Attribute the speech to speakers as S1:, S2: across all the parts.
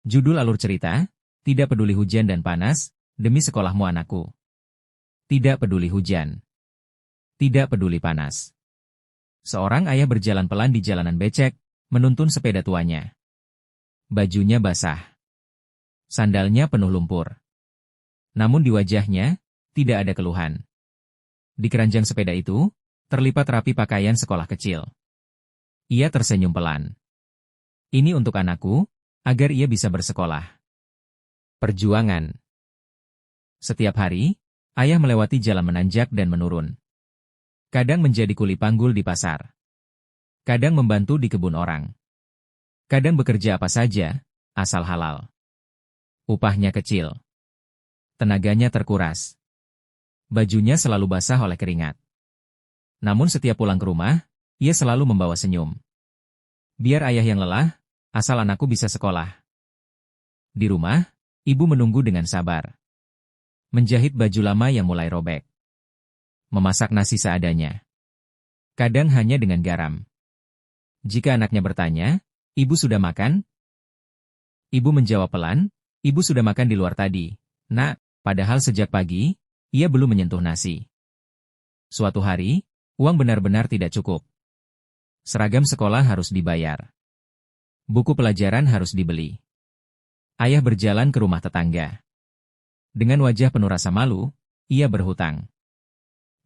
S1: Judul alur cerita, Tidak peduli hujan dan panas, demi sekolahmu anakku. Tidak peduli hujan. Tidak peduli panas. Seorang ayah berjalan pelan di jalanan becek, menuntun sepeda tuanya. Bajunya basah. Sandalnya penuh lumpur. Namun di wajahnya, tidak ada keluhan. Di keranjang sepeda itu, terlipat rapi pakaian sekolah kecil. Ia tersenyum pelan. Ini untuk anakku, agar ia bisa bersekolah. Perjuangan. Setiap hari, ayah melewati jalan menanjak dan menurun. Kadang menjadi kuli panggul di pasar. Kadang membantu di kebun orang. Kadang bekerja apa saja, asal halal. Upahnya kecil. Tenaganya terkuras. Bajunya selalu basah oleh keringat. Namun setiap pulang ke rumah, ia selalu membawa senyum. Biar ayah yang lelah, asal anakku bisa sekolah. Di rumah, ibu menunggu dengan sabar. Menjahit baju lama yang mulai robek. Memasak nasi seadanya. Kadang hanya dengan garam. Jika anaknya bertanya, "Ibu sudah makan?" Ibu menjawab pelan, "Ibu sudah makan di luar tadi, Nak," padahal sejak pagi, ia belum menyentuh nasi. Suatu hari, uang benar-benar tidak cukup. Seragam sekolah harus dibayar. Buku pelajaran harus dibeli. Ayah berjalan ke rumah tetangga. Dengan wajah penuh rasa malu, ia berhutang.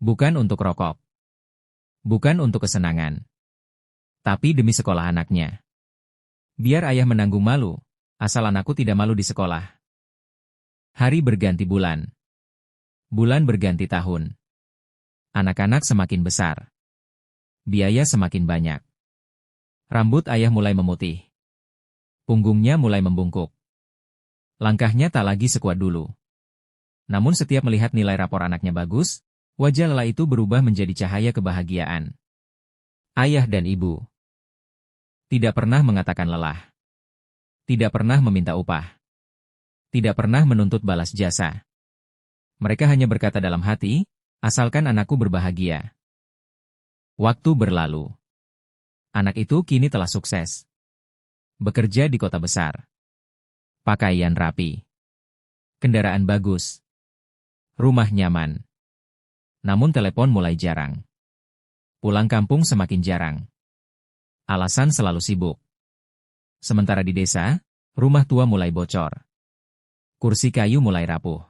S1: Bukan untuk rokok. Bukan untuk kesenangan. Tapi demi sekolah anaknya. Biar ayah menanggung malu, asal anakku tidak malu di sekolah. Hari berganti bulan. Bulan berganti tahun. Anak-anak semakin besar. Biaya semakin banyak. Rambut ayah mulai memutih. Punggungnya mulai membungkuk. Langkahnya tak lagi sekuat dulu. Namun setiap melihat nilai rapor anaknya bagus, wajah lelah itu berubah menjadi cahaya kebahagiaan. Ayah dan ibu tidak pernah mengatakan lelah. Tidak pernah meminta upah. Tidak pernah menuntut balas jasa. Mereka hanya berkata dalam hati, asalkan anakku berbahagia. Waktu berlalu. Anak itu kini telah sukses. Bekerja di kota besar. Pakaian rapi. Kendaraan bagus. Rumah nyaman. Namun telepon mulai jarang. Pulang kampung semakin jarang. Alasan selalu sibuk. Sementara di desa, rumah tua mulai bocor. Kursi kayu mulai rapuh.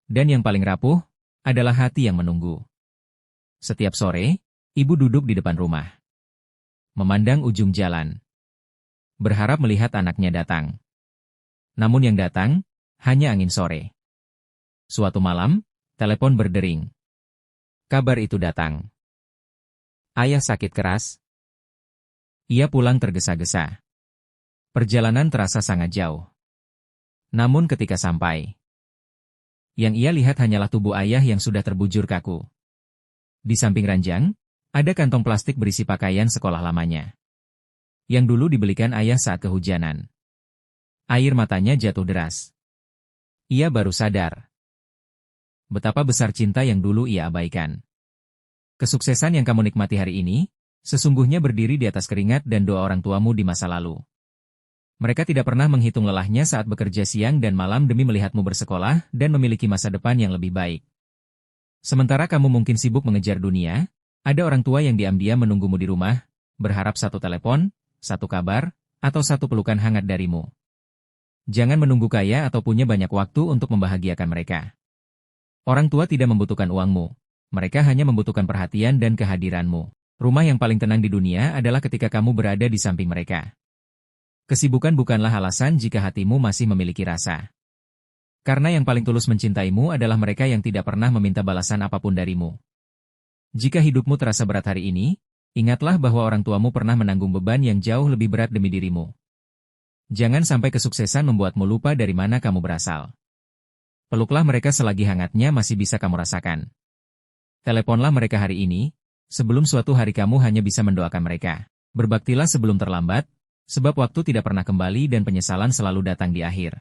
S1: Dan yang paling rapuh, adalah hati yang menunggu. Setiap sore, ibu duduk di depan rumah. Memandang ujung jalan. Berharap melihat anaknya datang. Namun yang datang, hanya angin sore. Suatu malam, telepon berdering. Kabar itu datang. Ayah sakit keras. Ia pulang tergesa-gesa. Perjalanan terasa sangat jauh. Namun ketika sampai, yang ia lihat hanyalah tubuh ayah yang sudah terbujur kaku. Di samping ranjang, ada kantong plastik berisi pakaian sekolah lamanya. Yang dulu dibelikan ayah saat kehujanan. Air matanya jatuh deras. Ia baru sadar betapa besar cinta yang dulu ia abaikan. Kesuksesan yang kamu nikmati hari ini, sesungguhnya berdiri di atas keringat dan doa orang tuamu di masa lalu. Mereka tidak pernah menghitung lelahnya saat bekerja siang dan malam demi melihatmu bersekolah dan memiliki masa depan yang lebih baik. Sementara kamu mungkin sibuk mengejar dunia, ada orang tua yang diam-diam menunggumu di rumah, berharap satu telepon, satu kabar, atau satu pelukan hangat darimu. Jangan menunggu kaya atau punya banyak waktu untuk membahagiakan mereka. Orang tua tidak membutuhkan uangmu. Mereka hanya membutuhkan perhatian dan kehadiranmu. Rumah yang paling tenang di dunia adalah ketika kamu berada di samping mereka. Kesibukan bukanlah alasan jika hatimu masih memiliki rasa. Karena yang paling tulus mencintaimu adalah mereka yang tidak pernah meminta balasan apapun darimu. Jika hidupmu terasa berat hari ini, ingatlah bahwa orang tuamu pernah menanggung beban yang jauh lebih berat demi dirimu. Jangan sampai kesuksesan membuatmu lupa dari mana kamu berasal. Peluklah mereka selagi hangatnya masih bisa kamu rasakan. Teleponlah mereka hari ini, sebelum suatu hari kamu hanya bisa mendoakan mereka. Berbaktilah sebelum terlambat, sebab waktu tidak pernah kembali dan penyesalan selalu datang di akhir.